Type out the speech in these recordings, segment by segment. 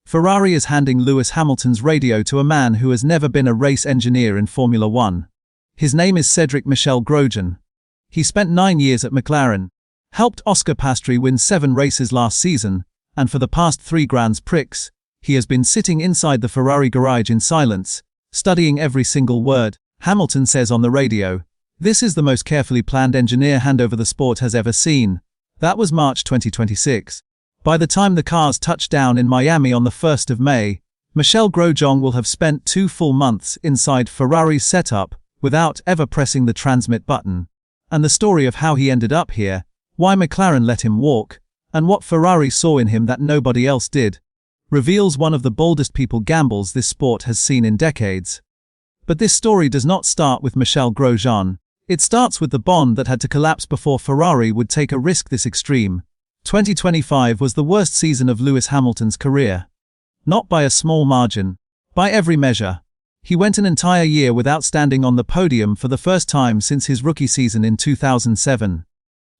Ferrari is handing Lewis Hamilton's radio to a man who has never been a race engineer in Formula One. His name is Cedric Michelle Grojan. He spent 9 years at McLaren, helped Oscar Piastri win 7 races last season, and for the past 3 Grands Prix, he has been sitting inside the Ferrari garage in silence, studying every single word. Hamilton says on the radio, "This is the most carefully planned engineer handover the sport has ever seen." That was March 2026. By the time the cars touch down in Miami on the 1st of May, Michelle Grojan will have spent 2 full months inside Ferrari's setup without ever pressing the transmit button. And the story of how he ended up here, why McLaren let him walk, and what Ferrari saw in him that nobody else did, reveals one of the boldest people gambles this sport has seen in decades. But this story does not start with Michelle Grojan. It starts with the bond that had to collapse before Ferrari would take a risk this extreme. 2025 was the worst season of Lewis Hamilton's career. Not by a small margin. By every measure. He went an entire year without standing on the podium for the first time since his rookie season in 2007.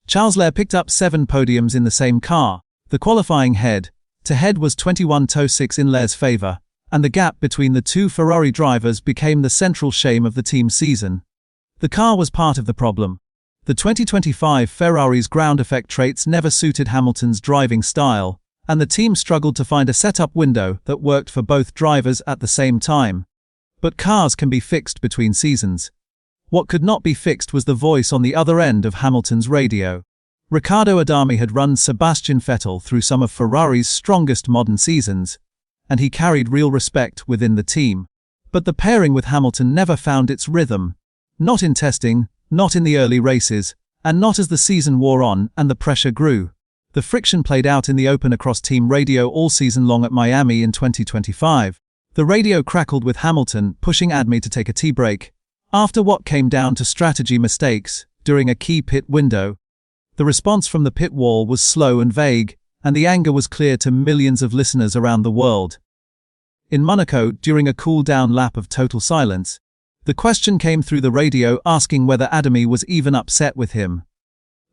Charles Leclerc picked up 7 podiums in the same car. The qualifying head-to-head was 21-6 in Leclerc's favour, and the gap between the 2 Ferrari drivers became the central shame of the team's season. The car was part of the problem. The 2025 Ferrari's ground effect traits never suited Hamilton's driving style, and the team struggled to find a setup window that worked for both drivers at the same time. But cars can be fixed between seasons. What could not be fixed was the voice on the other end of Hamilton's radio. Riccardo Adami had run Sebastian Vettel through some of Ferrari's strongest modern seasons, and he carried real respect within the team. But the pairing with Hamilton never found its rhythm. Not in testing, not in the early races, and not as the season wore on and the pressure grew. The friction played out in the open across team radio all season long at Miami in 2025. The radio crackled with Hamilton pushing Admi to take a tea break, after what came down to strategy mistakes during a key pit window. The response from the pit wall was slow and vague, and the anger was clear to millions of listeners around the world. In Monaco, during a cool-down lap of total silence, the question came through the radio asking whether Adami was even upset with him.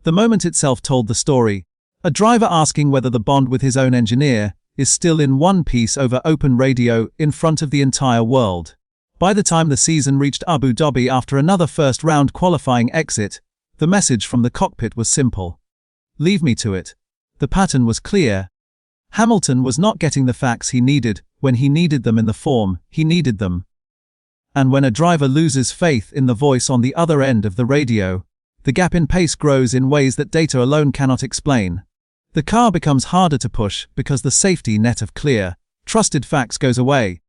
The moment itself told the story. A driver asking whether the bond with his own engineer is still in one piece over open radio in front of the entire world. By the time the season reached Abu Dhabi after another first-round qualifying exit, the message from the cockpit was simple. Leave me to it. The pattern was clear. Hamilton was not getting the facts he needed when he needed them in the form he needed them. And when a driver loses faith in the voice on the other end of the radio, the gap in pace grows in ways that data alone cannot explain. The car becomes harder to push because the safety net of clear, trusted facts goes away.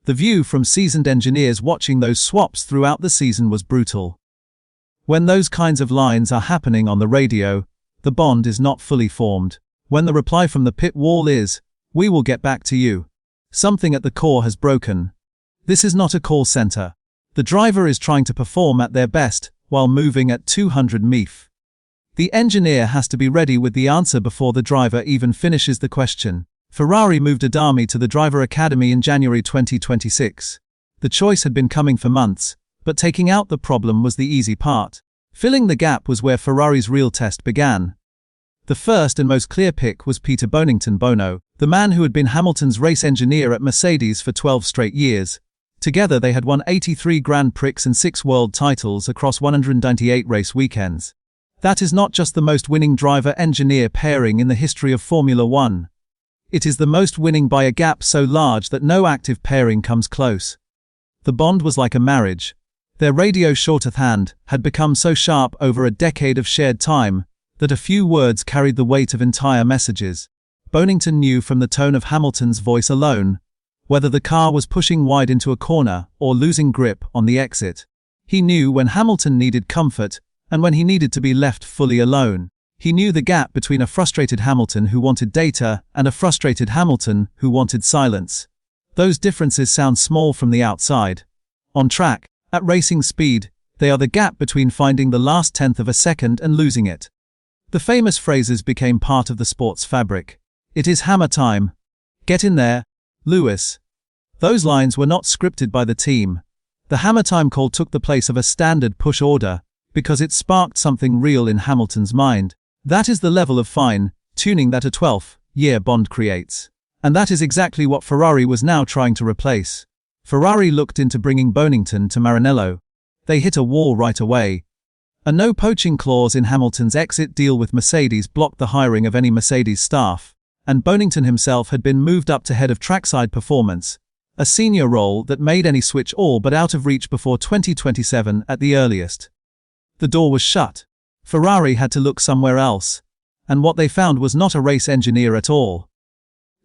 The view from seasoned engineers watching those swaps throughout the season was brutal. When those kinds of lines are happening on the radio, the bond is not fully formed. When the reply from the pit wall is, "We will get back to you," something at the core has broken. This is not a call center. The driver is trying to perform at their best while moving at 200 mph. The engineer has to be ready with the answer before the driver even finishes the question. Ferrari moved Adami to the driver academy in January 2026. The choice had been coming for months, but taking out the problem was the easy part. Filling the gap was where Ferrari's real test began. The first and most clear pick was Peter Bono, the man who had been Hamilton's race engineer at Mercedes for 12 straight years. Together they had won 83 Grand Prix and 6 world titles across 198 race weekends. That is not just the most winning driver-engineer pairing in the history of Formula One. It is the most winning by a gap so large that no active pairing comes close. The bond was like a marriage. Their radio shorthand had become so sharp over a decade of shared time that a few words carried the weight of entire messages. Bonington knew from the tone of Hamilton's voice alone whether the car was pushing wide into a corner or losing grip on the exit. He knew when Hamilton needed comfort and when he needed to be left fully alone. He knew the gap between a frustrated Hamilton who wanted data and a frustrated Hamilton who wanted silence. Those differences sound small from the outside. On track, at racing speed, they are the gap between finding the last tenth of a second and losing it. The famous phrases became part of the sport's fabric. "It is hammer time. Get in there, Lewis." Those lines were not scripted by the team. The hammer time call took the place of a standard push order because it sparked something real in Hamilton's mind. That is the level of fine tuning that a 12th-year bond creates. And that is exactly what Ferrari was now trying to replace. Ferrari looked into bringing Bonington to Maranello. They hit a wall right away. A no-poaching clause in Hamilton's exit deal with Mercedes blocked the hiring of any Mercedes staff, and Bonington himself had been moved up to head of trackside performance, a senior role that made any switch all but out of reach before 2027 at the earliest. The door was shut. Ferrari had to look somewhere else, and what they found was not a race engineer at all.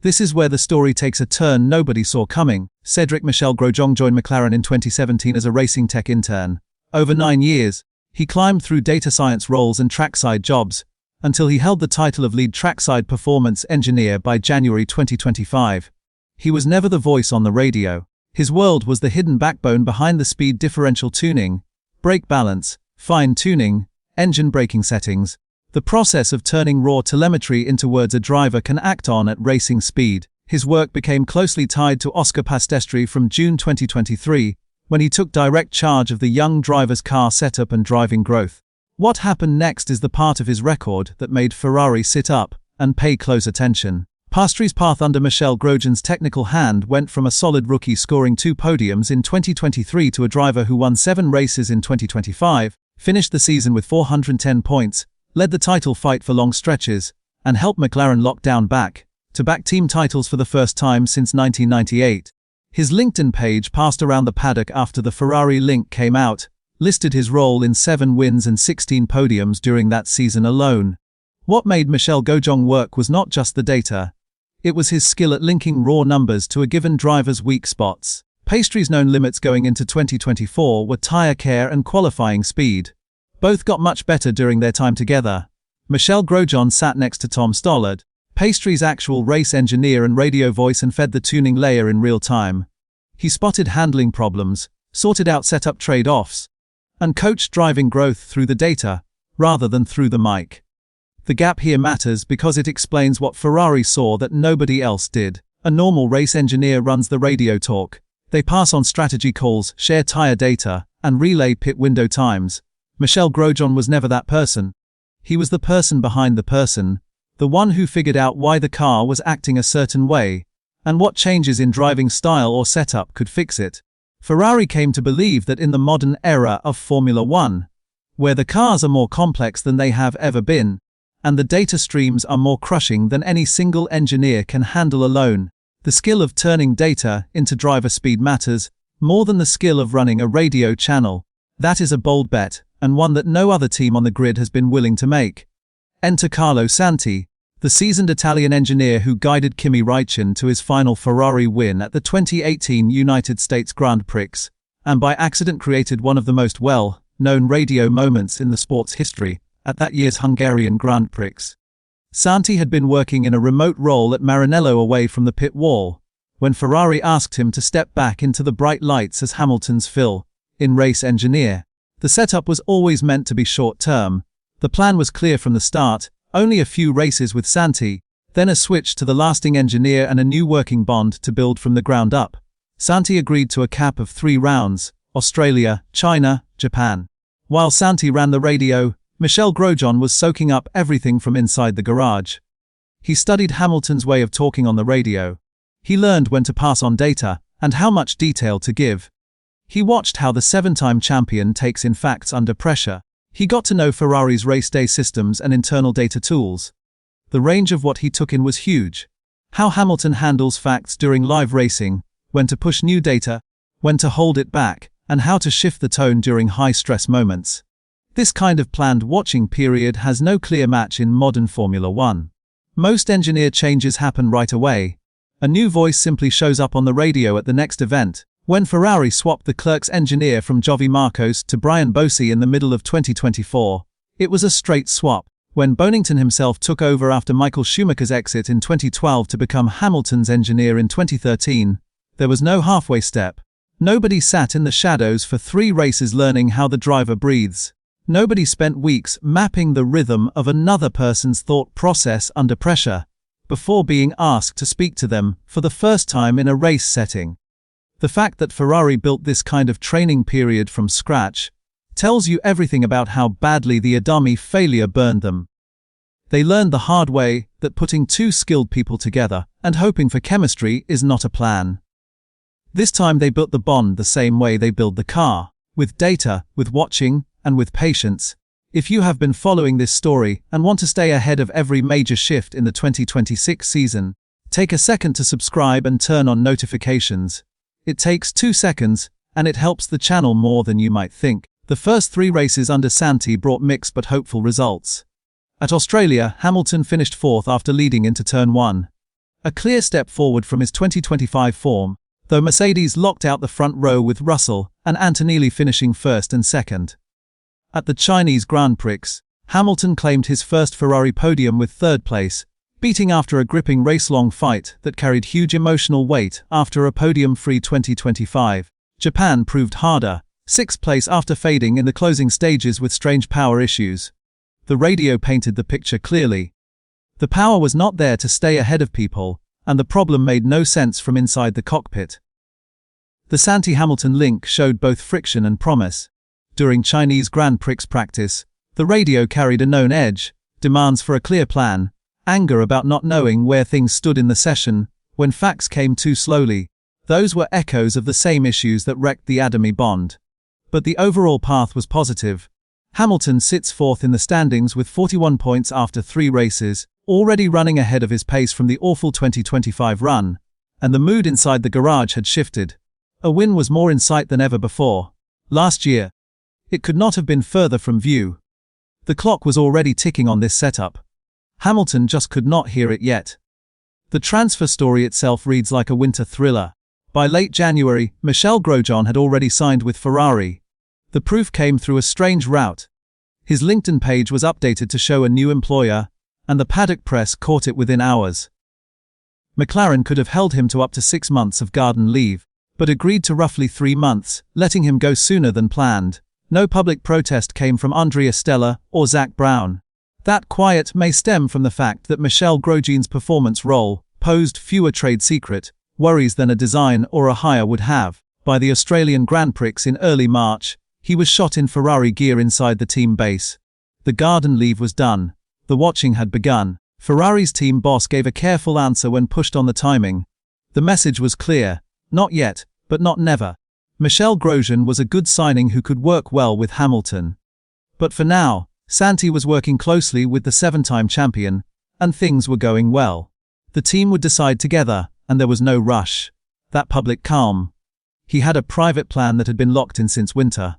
This is where the story takes a turn nobody saw coming. Cedric Michelle Grojan joined McLaren in 2017 as a racing tech intern. Over 9 years, he climbed through data science roles and trackside jobs, until he held the title of lead trackside performance engineer by January 2025. He was never the voice on the radio. His world was the hidden backbone behind the speed differential tuning, brake balance, fine-tuning, engine braking settings, the process of turning raw telemetry into words a driver can act on at racing speed. His work became closely tied to Oscar Piastri from June 2023, when he took direct charge of the young driver's car setup and driving growth. What happened next is the part of his record that made Ferrari sit up and pay close attention. Piastri's path under Michelle Grojan's technical hand went from a solid rookie scoring 2 podiums in 2023 to a driver who won 7 races in 2025, finished the season with 410 points, led the title fight for long stretches, and helped McLaren lock down back-to-back team titles for the first time since 1998. His LinkedIn page passed around the paddock after the Ferrari link came out, listed his role in 7 wins and 16 podiums during that season alone. What made Michelle Grojan work was not just the data. It was his skill at linking raw numbers to a given driver's weak spots. Piastri's known limits going into 2024 were tyre care and qualifying speed. Both got much better during their time together. Michelle Grojan sat next to Tom Stollard, Piastri's actual race engineer and radio voice, and fed the tuning layer in real time. He spotted handling problems, sorted out setup trade-offs, and coached driving growth through the data, rather than through the mic. The gap here matters because it explains what Ferrari saw that nobody else did. A normal race engineer runs the radio talk. They pass on strategy calls, share tyre data, and relay pit window times. Michelle Grojan was never that person. He was the person behind the person, the one who figured out why the car was acting a certain way, and what changes in driving style or setup could fix it. Ferrari came to believe that in the modern era of Formula One, where the cars are more complex than they have ever been, and the data streams are more crushing than any single engineer can handle alone, the skill of turning data into driver speed matters more than the skill of running a radio channel. That is a bold bet, and one that no other team on the grid has been willing to make. Enter Carlo Santi, the seasoned Italian engineer who guided Kimi Räikkönen to his final Ferrari win at the 2018 United States Grand Prix, and by accident created one of the most well-known radio moments in the sport's history at that year's Hungarian Grand Prix. Santi had been working in a remote role at Maranello away from the pit wall, when Ferrari asked him to step back into the bright lights as Hamilton's fill-in race engineer. The setup was always meant to be short-term. The plan was clear from the start, only a few races with Santi, then a switch to the lasting engineer and a new working bond to build from the ground up. Santi agreed to a cap of 3 rounds, Australia, China, Japan. While Santi ran the radio, Michelle Grojan was soaking up everything from inside the garage. He studied Hamilton's way of talking on the radio. He learned when to pass on data, and how much detail to give. He watched how the 7-time champion takes in facts under pressure. He got to know Ferrari's race day systems and internal data tools. The range of what he took in was huge. How Hamilton handles facts during live racing, when to push new data, when to hold it back, and how to shift the tone during high-stress moments. This kind of planned watching period has no clear match in modern Formula One. Most engineer changes happen right away. A new voice simply shows up on the radio at the next event. When Ferrari swapped the Clerk's engineer from Jovi Marcos to Brian Bossi in the middle of 2024, it was a straight swap. When Bonington himself took over after Michael Schumacher's exit in 2012 to become Hamilton's engineer in 2013, there was no halfway step. Nobody sat in the shadows for 3 races learning how the driver breathes. Nobody spent weeks mapping the rhythm of another person's thought process under pressure, before being asked to speak to them for the first time in a race setting. The fact that Ferrari built this kind of training period from scratch tells you everything about how badly the Adami failure burned them. They learned the hard way that putting two skilled people together and hoping for chemistry is not a plan. This time they built the bond the same way they build the car, with data, with watching, and with patience. If you have been following this story and want to stay ahead of every major shift in the 2026 season, take a second to subscribe and turn on notifications. It takes 2 seconds, and it helps the channel more than you might think. The first 3 races under Santi brought mixed but hopeful results. At Australia, Hamilton finished 4th after leading into Turn 1. A clear step forward from his 2025 form, though Mercedes locked out the front row with Russell and Antonelli finishing 1st and 2nd. At the Chinese Grand Prix, Hamilton claimed his first Ferrari podium with 3rd place, beating after a gripping race-long fight that carried huge emotional weight after a podium-free 2025. Japan proved harder, 6th place after fading in the closing stages with strange power issues. The radio painted the picture clearly. The power was not there to stay ahead of people, and the problem made no sense from inside the cockpit. The Santi-Hamilton link showed both friction and promise. During Chinese Grand Prix practice, the radio carried a known edge, demands for a clear plan, anger about not knowing where things stood in the session when facts came too slowly. Those were echoes of the same issues that wrecked the Adami bond. But the overall path was positive. Hamilton sits 4th in the standings with 41 points after 3 races, already running ahead of his pace from the awful 2025 run, and the mood inside the garage had shifted. A win was more in sight than ever before. Last year, it could not have been further from view. The clock was already ticking on this setup. Hamilton just could not hear it yet. The transfer story itself reads like a winter thriller. By late January, Michelle Grojan had already signed with Ferrari. The proof came through a strange route. His LinkedIn page was updated to show a new employer, and the paddock press caught it within hours. McLaren could have held him to up to 6 months of garden leave, but agreed to roughly 3 months, letting him go sooner than planned. No public protest came from Andrea Stella or Zach Brown. That quiet may stem from the fact that Michelle Grojan's performance role posed fewer trade secret worries than a design or a hire would have. By the Australian Grand Prix in early March, he was shot in Ferrari gear inside the team base. The garden leave was done. The watching had begun. Ferrari's team boss gave a careful answer when pushed on the timing. The message was clear: not yet, but not never. Michelle Grojan was a good signing who could work well with Hamilton. But for now, Santi was working closely with the 7-time champion, and things were going well. The team would decide together, and there was no rush. That public calm. He had a private plan that had been locked in since winter.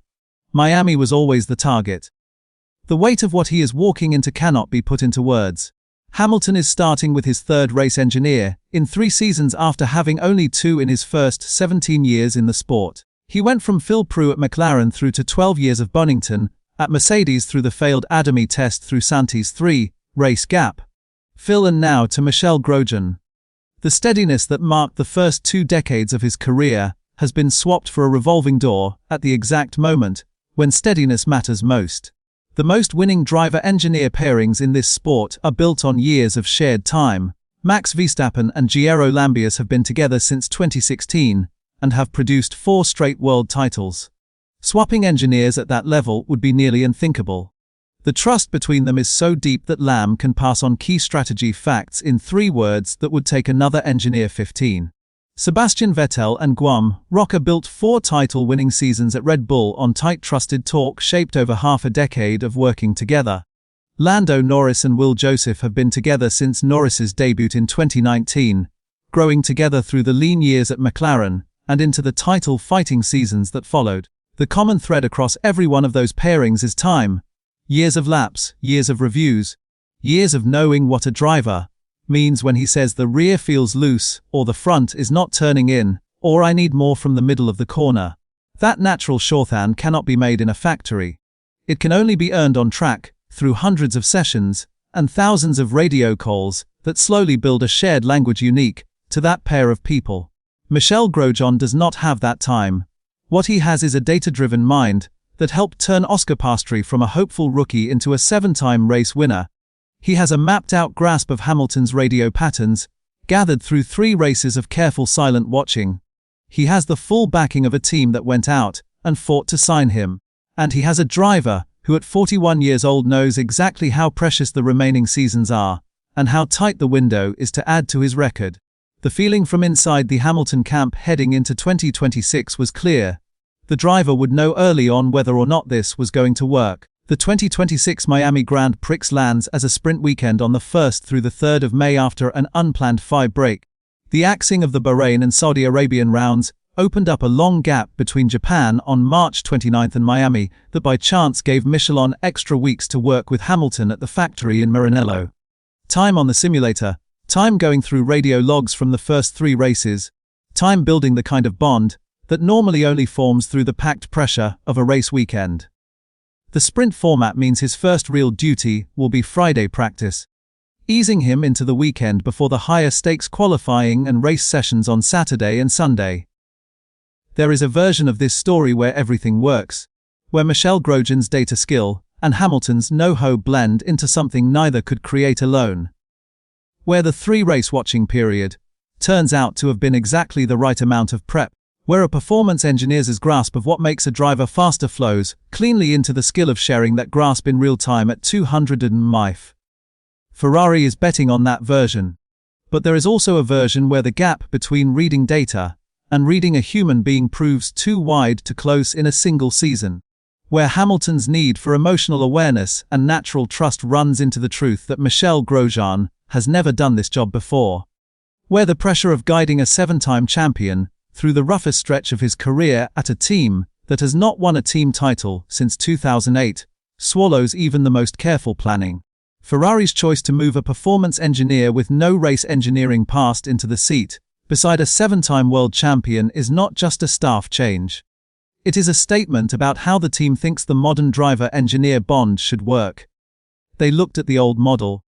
Miami was always the target. The weight of what he is walking into cannot be put into words. Hamilton is starting with his 3rd race engineer, in 3 seasons after having only 2 in his first 17 years in the sport. He went from Phil Prue at McLaren through to 12 years of Bonington, at Mercedes through the failed Adami test through Santi's 3-race gap. Phil and now to Michelle Grojan. The steadiness that marked the first 2 decades of his career has been swapped for a revolving door at the exact moment when steadiness matters most. The most winning driver-engineer pairings in this sport are built on years of shared time. Max Verstappen and Jairo Lambias have been together since 2016 and have produced 4 straight world titles. Swapping engineers at that level would be nearly unthinkable. The trust between them is so deep that Lam can pass on key strategy facts in 3 words that would take another engineer 15. Sebastian Vettel and Guam Rocker built 4 title-winning seasons at Red Bull on tight trusted talk shaped over half a decade of working together. Lando Norris and Will Joseph have been together since Norris's debut in 2019, growing together through the lean years at McLaren and into the title-fighting seasons that followed. The common thread across every one of those pairings is time. Years of laps, years of reviews, years of knowing what a driver means when he says the rear feels loose, or the front is not turning in, or I need more from the middle of the corner. That natural shorthand cannot be made in a factory. It can only be earned on track, through hundreds of sessions, and thousands of radio calls, that slowly build a shared language unique to that pair of people. Michelle Grojan does not have that time. What he has is a data-driven mind that helped turn Oscar Piastri from a hopeful rookie into a 7-time race winner. He has a mapped-out grasp of Hamilton's radio patterns, gathered through 3 races of careful silent watching. He has the full backing of a team that went out and fought to sign him. And he has a driver who at 41 years old knows exactly how precious the remaining seasons are, and how tight the window is to add to his record. The feeling from inside the Hamilton camp heading into 2026 was clear. The driver would know early on whether or not this was going to work. The 2026 Miami Grand Prix lands as a sprint weekend on the 1st through the 3rd of May after an unplanned 5 break. The axing of the Bahrain and Saudi Arabian rounds opened up a long gap between Japan on March 29 and Miami that by chance gave Michelin extra weeks to work with Hamilton at the factory in Maranello. Time on the simulator, time going through radio logs from the first 3 races, time building the kind of bond that normally only forms through the packed pressure of a race weekend. The sprint format means his first real duty will be Friday practice, easing him into the weekend before the higher stakes qualifying and race sessions on Saturday and Sunday. There is a version of this story where everything works, where Michelle Grojan's data skill and Hamilton's know-how blend into something neither could create alone. Where the 3-race watching period turns out to have been exactly the right amount of prep, where a performance engineer's grasp of what makes a driver faster flows cleanly into the skill of sharing that grasp in real time at 200 mph. Ferrari is betting on that version. But there is also a version where the gap between reading data and reading a human being proves too wide to close in a single season, where Hamilton's need for emotional awareness and natural trust runs into the truth that Michelle Grojan has never done this job before, where the pressure of guiding a 7-time champion through the roughest stretch of his career at a team that has not won a team title since 2008 swallows even the most careful planning. Ferrari's choice to move a performance engineer with no race engineering past into the seat beside a 7-time world champion is not just a staff change. It is a statement about how the team thinks the modern driver-engineer bond should work. They looked at the old model,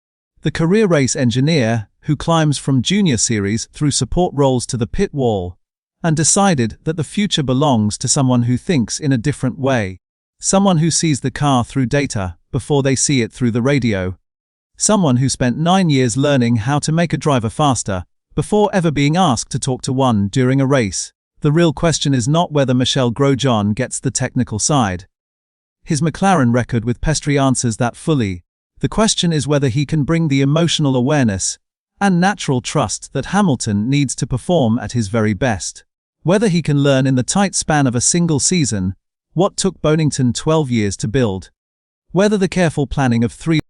the career race engineer who climbs from junior series through support roles to the pit wall, and decided that the future belongs to someone who thinks in a different way, someone who sees the car through data before they see it through the radio, someone who spent 9 years learning how to make a driver faster before ever being asked to talk to one during a race. The real question is not whether Michelle Grojan gets the technical side. His McLaren record with Piastri answers that fully. The question is whether he can bring the emotional awareness and natural trust that Hamilton needs to perform at his very best. Whether he can learn in the tight span of a single season what took Bonington 12 years to build. Whether the careful planning of 3